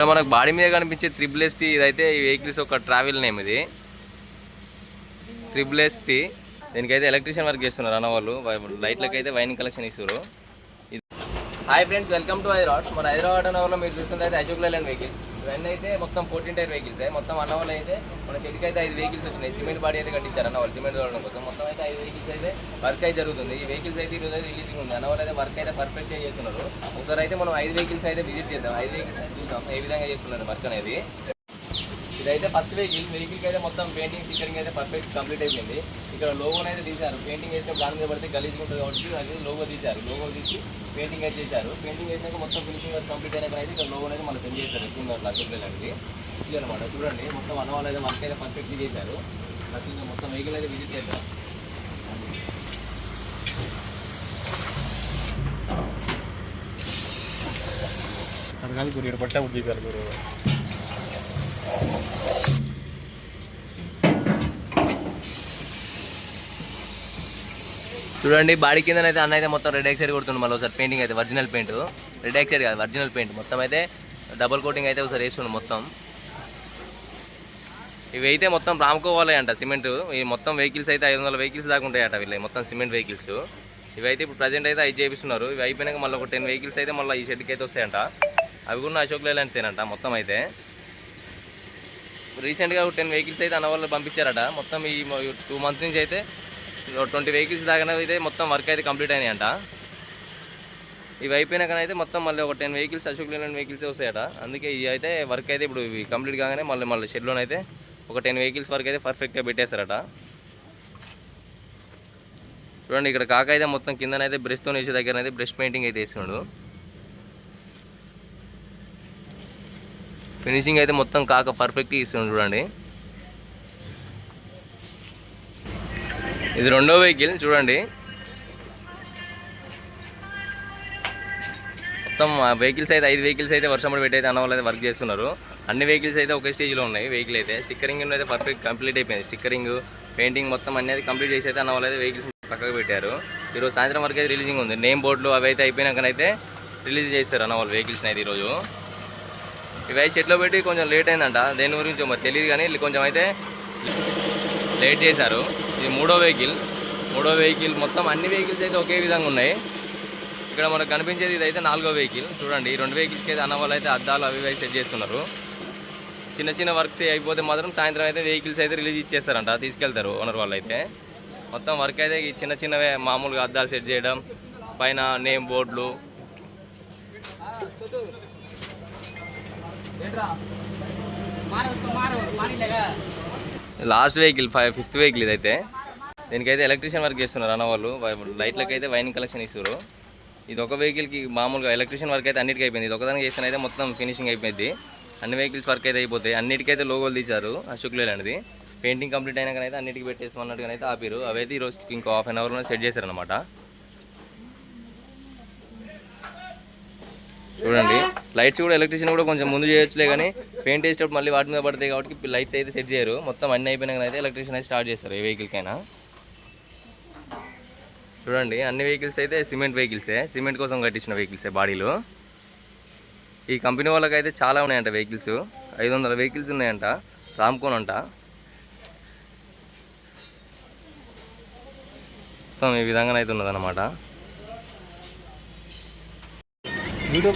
మనకు బాడీ మీద కనిపించే త్రిబుల్ ఇదైతే ఈ వెహికల్స్ ఒక ట్రావెల్ నేమ్. ఇది త్రిబుల్ దీనికైతే ఎలక్ట్రీషియన్ వర్క్ చేస్తున్నారు అన్న వాళ్ళు. లైట్లకి అయితే వైనింగ్ కలెక్షన్ ఇస్తారు. Hi friends, welcome to Hyderabad. మన హైదరాబాద్ అన్న వాళ్ళు మీరు చూస్తుంటే అయితే అశోక్ లేలాండ్ వెహికల్స్. ఇవన్నీ అయితే మొత్తం 14 టైర్ వెహికల్స్. మొత్తం అన్న వాళ్ళు అయితే మన చెట్టుకి అయితే 5 వెహికల్స్ వచ్చినాయి. సిమెంట్ బాడీ అయితే కట్టించారు అన్న వాళ్ళు సిమెంట్ తోడడం కోసం. మొత్తం అయితే 5 వెహికల్స్ అయితే వర్క్ అయితే జరుగుతుంది. ఈ వెహికల్స్ అయితే ఈరోజు అయితే రిలీజింగ్ ఉంది. అన్న వాళ్ళు అయితే వర్క్ అయితే పర్ఫెక్ట్గా చేస్తున్నారు. ఒకసారి అయితే మనం 5 వెహికల్స్ అయితే విజిట్ చేద్దాం. 5 వెహికల్స్ అయితే చూద్దాం ఏ విధంగా చేస్తున్నారు వర్క్ అనేది. ఇదైతే ఫస్ట్ వెహికల్కి అయితే మొత్తం పెయింటింగ్ స్టిక్కరింగ్ అయితే పర్ఫెక్ట్ కంప్లీట్ అయిపోయింది. ఇక్కడ లోగోని అయితే తీశారు. పెయింటింగ్ వేసిన దాని మీద పడితే గలీజ్గా ఉంటుంది కాబట్టి అది లోగో తీశారు. లోగో తీసి పెయింటింగ్ అయితే చేశారు. పెయింటింగ్ వేసినాక మొత్తం ఫినిషింగ్ వర్క్ కంప్లీట్ అయినాక అయితే ఇక్కడ లోగోని అయితే మళ్ళీ సెండ్ చేశారు. ఎక్కువ అశోక్ లేలాండ్కి ఇది అనమాట. చూడండి మొత్తం అన్న వాళ్ళు అయితే వర్క్ అయితే పర్ఫెక్ట్గా చేశారు. ఇంకా మొత్తం వెహికల్ అయితే విజిట్ చేశారు. చూడండి బాడీ కింద అయితే అన్న అయితే మొత్తం రెడ్ ఆక్సైడ్ కొడుతుంది. మళ్ళీ ఒకసారి పెయింటింగ్ అయితే ఒరిజినల్ పెయింట్, రెడ్ ఆక్సైడ్ కాదు ఒరిజినల్ పెయింట్ మొత్తం అయితే డబుల్ కోటింగ్ అయితే ఒకసారి వేస్తుండు మొత్తం. ఇవి అయితే మొత్తం రామ్కోవాలి అంట సిమెంట్. ఈ మొత్తం వెహికల్స్ అయితే 500 వెహికల్స్ దాకా ఉంటాయట వీళ్ళ మొత్తం సిమెంట్ వెహికల్స్. ఇవైతే ఇప్పుడు ప్రజెంట్ అయితే 5 చేపిస్తున్నారు. ఇవి అయిపోయినాక మళ్ళీ ఒక 10 వెహికల్స్ అయితే మళ్ళీ ఈ షెడ్కి అయితే వస్తాయంట. అవి కూడా అశోక్ లేలాండ్స్ ఏనంట మొత్తం. అయితే రీసెంట్గా 10 వెహికల్స్ అయితే అన్న వాళ్ళు పంపించారట. మొత్తం ఈ 2 మంత్స్ నుంచి అయితే 20 వెహికల్స్ దాకా అయితే మొత్తం వర్క్ అయితే కంప్లీట్ అయినాయంట. ఇవి అయిపోయినాకనైతే మొత్తం మళ్ళీ ఒక 10 వెహికల్స్ అశోక్ లేలాండ్ వెహికల్స్ వస్తాయట. అందుకే ఇవి అయితే వర్క్ అయితే ఇప్పుడు ఇవి కంప్లీట్ కాగానే మళ్ళీ షెడ్లోనైతే ఒక 10 వెహికల్స్ వరకు అయితే పర్ఫెక్ట్గా పెట్టేస్తారట. చూడండి ఇక్కడ కాక అయితే మొత్తం కిందనైతే బ్రష్తో వేసే దగ్గర అయితే బ్రష్ పెయింటింగ్ అయితే వేస్తున్నాడు. ఫినిషింగ్ అయితే మొత్తం కాక పర్ఫెక్ట్గా ఇస్తున్నాడు. చూడండి ఇది రెండో వెహికల్. చూడండి మొత్తం వెహికల్స్ అయితే 5 వెహికల్స్ అయితే వర్షం పడి పెట్టి అయితే అన్న వాళ్ళు అయితే వర్క్ చేస్తున్నారు. అన్ని వెహికల్స్ అయితే ఒకే స్టేజ్లో ఉన్నాయి. వెహికల్ అయితే స్టిక్కరింగ్ అయితే పర్ఫెక్ట్ కంప్లీట్ అయిపోయింది. స్టిక్కరింగ్ పెయింటింగ్ మొత్తం అనేది కంప్లీట్ చేసి అయితే అన్న వాళ్ళు అయితే వెహికల్స్ పక్కకు పెట్టారు. ఈరోజు సాయంత్రం వరకు అయితే రిలీజింగ్ ఉంది. నేమ్ బోర్డులు అవి అయితే అయిపోయినాకనైతే రిలీజ్ చేస్తారు అన్న వాళ్ళు వెహికల్స్ని అయితే ఈరోజు. ఇవి షెడ్లో పెట్టి కొంచెం లేట్ అయిందంట. దేని గురించి మరి తెలియదు కానీ కొంచెం అయితే లేట్ చేశారు. ఇది మూడో వెహికల్. మొత్తం అన్ని వెహికల్స్ అయితే ఒకే విధంగా ఉన్నాయి. ఇక్కడ మనకు కనిపించేది ఇదైతే 4వ వెహికల్. చూడండి ఈ 2 వెహికల్స్కి అయితే అన్న వాళ్ళు అయితే అద్దాలు అవి సెట్ చేస్తున్నారు. చిన్న వర్క్స్ అయిపోతే మాత్రం సాయంత్రం అయితే వెహికల్స్ అయితే రిలీజ్ ఇచ్చేస్తారంట, తీసుకెళ్తారు ఓనర్ వాళ్ళు అయితే. మొత్తం వర్క్ అయితే చిన్నవే మామూలుగా అద్దాలు సెట్ చేయడం, పైన నేమ్ బోర్డులు. లాస్ట్ వెహికల్ 5th వెహికల్ ఇదైతే. దీనికైతే ఎలక్ట్రీషియన్ వర్క్ చేస్తున్నారు అన్న వాళ్ళు. లైట్లకి అయితే వైనింగ్ కలెక్షన్ ఇస్తారు. ఇది ఒక వెహికల్కి మామూలుగా ఎలక్ట్రీషియన్ వర్క్ అయితే అన్నిటికీ అయిపోయింది. ఇది ఒకదానికి చేస్తే అయితే మొత్తం ఫినిషింగ్ అయిపోయింది. అన్ని వెహికల్స్ వర్క్ అయితే అయిపోతాయి. అన్నిటికైతే లోగోలు తీశారు అశోక్ లేలాండ్ది. పెయింటింగ్ కంప్లీట్ అయినాకనైతే అన్నిటికీ పెట్టేసుకున్నట్టుగానైతే ఆపారు. అవైతే ఈరోజు ఇంకో ½ an hourలో సెట్ చేశారనమాట. చూడండి లైట్స్ కూడా ఎలక్ట్రీషియన్ కూడా కొంచెం ముందు చేయొచ్చులే కానీ పెయింట్ వేసేటప్పుడు మళ్ళీ వాటి మీద పడతాయి కాబట్టి లైట్స్ అయితే సెట్ చేయరు. మొత్తం అన్ని అయిపోయినాకనైతే ఎలక్ట్రీషియన్ అయితే స్టార్ట్ చేస్తారు ఏ వెహికల్కైనా. చూడండి అన్ని వెహికల్స్ అయితే సిమెంట్ వెహికల్సే, సిమెంట్ కోసం కట్టించిన వెహికల్సే బాడీలు. ఈ కంపెనీ వాళ్ళకి అయితే చాలా ఉన్నాయంట వెహికల్స్. 500 వెహికల్స్ ఉన్నాయంట. రామ్కోన్ అంట. మొత్తం ఈ విధంగా అయితే ఉన్నదన్నమాట.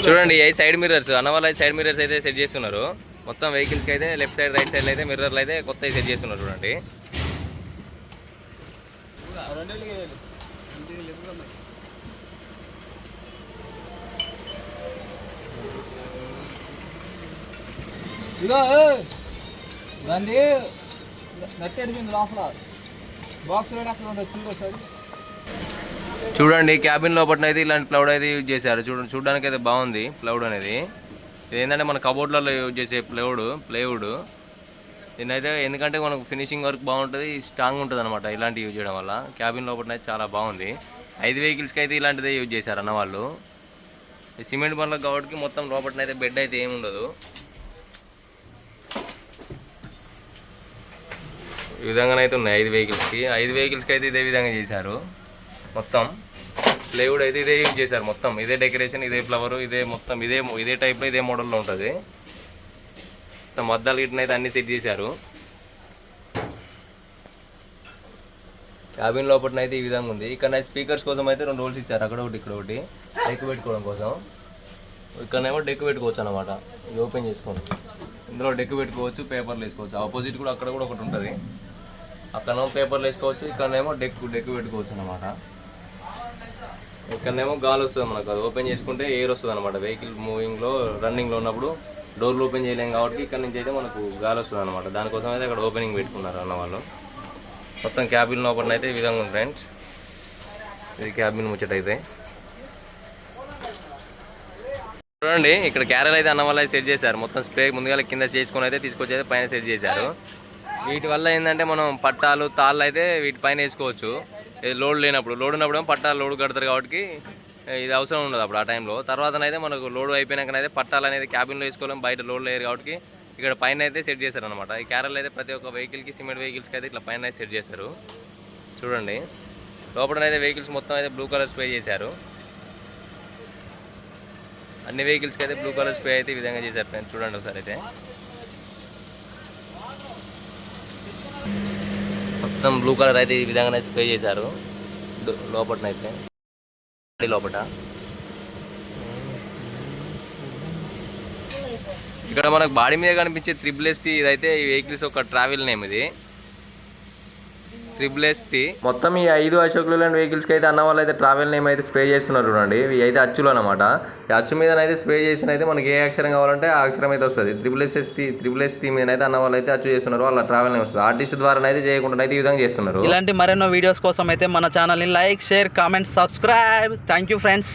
చూడండి ఈ సైడ్ మిర్రర్స్ అన్న వాళ్ళు అయితే సైడ్ మిర్రర్స్ అయితే సెట్ చేస్తున్నారు. మొత్తం వెహికల్స్కి అయితే లెఫ్ట్ సైడ్ రైట్ సైడ్లో అయితే మిర్రర్లు అయితే కొత్త సెట్ చేస్తున్నారు. చూడండి చూడండి క్యాబిన్ లోపల అయితే ఇలాంటి ప్లౌడ్ అయితే యూజ్ చేశారు. చూడడానికి అయితే బాగుంది ప్లౌడ్ అనేది. ఇది ఏంటంటే మన కబోర్డ్లలో యూజ్ చేసే ప్లైవుడ్. దీన్నైతే ఎందుకంటే మనకు ఫినిషింగ్ వర్క్ బాగుంటుంది, స్ట్రాంగ్ ఉంటుంది అనమాట ఇలాంటివి యూజ్ చేయడం వల్ల. క్యాబిన్ లోపల అయితే చాలా బాగుంది. 5 వెహికల్స్కి అయితే ఇలాంటిదే యూజ్ చేశారు అన్న వాళ్ళు. సిమెంట్ బండ్లకు కాబట్టి మొత్తం లోపలనైతే బెడ్ అయితే ఏమి ఉండదు. ఈ విధంగానైతే ఉన్నాయి 5 వెహికల్స్కి. 5 వెహికల్స్కి అయితే ఇదే విధంగా చేశారు. మొత్తం ప్లైవుడ్ అయితే ఇదే యూజ్ చేశారు. మొత్తం ఇదే డెకరేషన్, ఇదే ఫ్లవర్, ఇదే మొత్తం ఇదే టైప్లో ఇదే మోడల్లో ఉంటుంది. మొత్తం మద్దాలు గిట్న అయితే అన్ని సెట్ చేశారు. క్యాబిన్ లోపలనైతే ఈ విధంగా ఉంది. ఇక్కడ స్పీకర్స్ కోసం అయితే 2 హోల్స్ ఇచ్చారు, అక్కడ ఒకటి ఇక్కడ ఒకటి డెక్ పెట్టుకోవడం కోసం. ఇక్కడనేమో డెక్ పెట్టుకోవచ్చు అనమాట, ఇది ఓపెన్ చేసుకోండి. ఇందులో డెక్ పెట్టుకోవచ్చు, పేపర్లు వేసుకోవచ్చు. ఆపోజిట్ కూడా అక్కడ కూడా ఒకటి ఉంటుంది, అక్కడనేమో పేపర్లు వేసుకోవచ్చు, ఇక్కడనేమో డెక్ పెట్టుకోవచ్చు అనమాట. ఇక్కడనేమో గాలి వస్తుంది మనకు, అది ఓపెన్ చేసుకుంటే ఎయిర్ వస్తుంది అనమాట. వెహికల్ మూవింగ్లో రన్నింగ్లో ఉన్నప్పుడు డోర్లు ఓపెన్ చేయలేం కాబట్టి ఇక్కడ నుంచి అయితే మనకు గాలి వస్తుంది అనమాట. దానికోసం అయితే అక్కడ ఓపెనింగ్ పెట్టుకున్నారు అన్న వాళ్ళు. మొత్తం క్యాబిన్ లోపల అయితే ఈ విధంగా ఉంది ఫ్రెండ్స్. ఇది క్యాబిన్ ముచ్చట అయితే చూడండి. ఇక్కడ క్యారెల్ అయితే అన్న వాళ్ళు అయితే సెట్ చేశారు. మొత్తం స్ప్రే ముందుగా కింద చేసుకొని అయితే తీసుకొచ్చి అయితే పైన సెట్ చేశారు. వీటి వల్ల ఏంటంటే మనం పట్టాలు తాళ్ళు అయితే వీటి పైన వేసుకోవచ్చు. లోడ్ లేనప్పుడు, లోడ్ ఉన్నప్పుడు ఏమో పట్టాలు లోడ్ కడతారు కాబట్టి ఇది అవసరం ఉండదు అప్పుడు ఆ టైంలో. తర్వాతనైతే మనకు లోడ్ అయిపోయినాకనైతే పట్టాలు అనేది క్యాబిన్లో వేసుకోలేం, బయట లోడ్ లేరు కాబట్టి ఇక్కడ పైన అయితే సెట్ చేశారు అనమాట. ఈ క్యారెల్ అయితే ప్రతి ఒక్క వెహికల్కి, సిమెంట్ వెహికల్స్కి అయితే ఇట్లా పైన అయితే సెట్ చేశారు. చూడండి లోపలనైతే వెహికల్స్ మొత్తం అయితే బ్లూ కలర్ స్ప్రే చేశారు. అన్ని వెహికల్స్కి అయితే బ్లూ కలర్ స్ప్రే అయితే ఈ విధంగా చేశారు ఫ్రెండ్స్. చూడండి ఒకసారి అయితే మొత్తం బ్లూ కలర్ అయితే ఈ విధంగానే స్ప్రే చేశారు లోపలనైతే. లోపల ఇక్కడ మనకు బాడీ మీద కనిపించే SST ఇదైతే ఈ వెహికల్స్ ఒక ట్రావెల్ నేమ్, ఇది SST. మొత్తం ఈ 5 అశోక్ లేలాండ్ వెహికల్స్కి అయితే అన్న వాళ్ళు అయితే ట్రావెల్ నేమ్ అయితే స్ప్రే చేస్తున్నారు చూడండి. ఇవి అయితే అచ్చులు అనమాట. ఈ అచ్చు మీద అయితే స్ప్రే చేసిన అయితే మనకి ఏ అక్షరం కావాలంటే ఆ అక్షరం అయితే వస్తుంది. SST మీద అయితే అన్న వాళ్ళు అయితే అచ్చు చేస్తున్నారు, వాళ్ళ ట్రావెల్ నేమ్ వస్తుంది. ఆర్టిస్ట్ ద్వారా అయితే చేయకుండా అయితే ఈ విధంగా చేస్తున్నారు. ఇలాంటి మరెన్నో వీడియోస్ కోసం అయితే మన ఛానల్ని like, share, comment, subscribe. Thank you friends.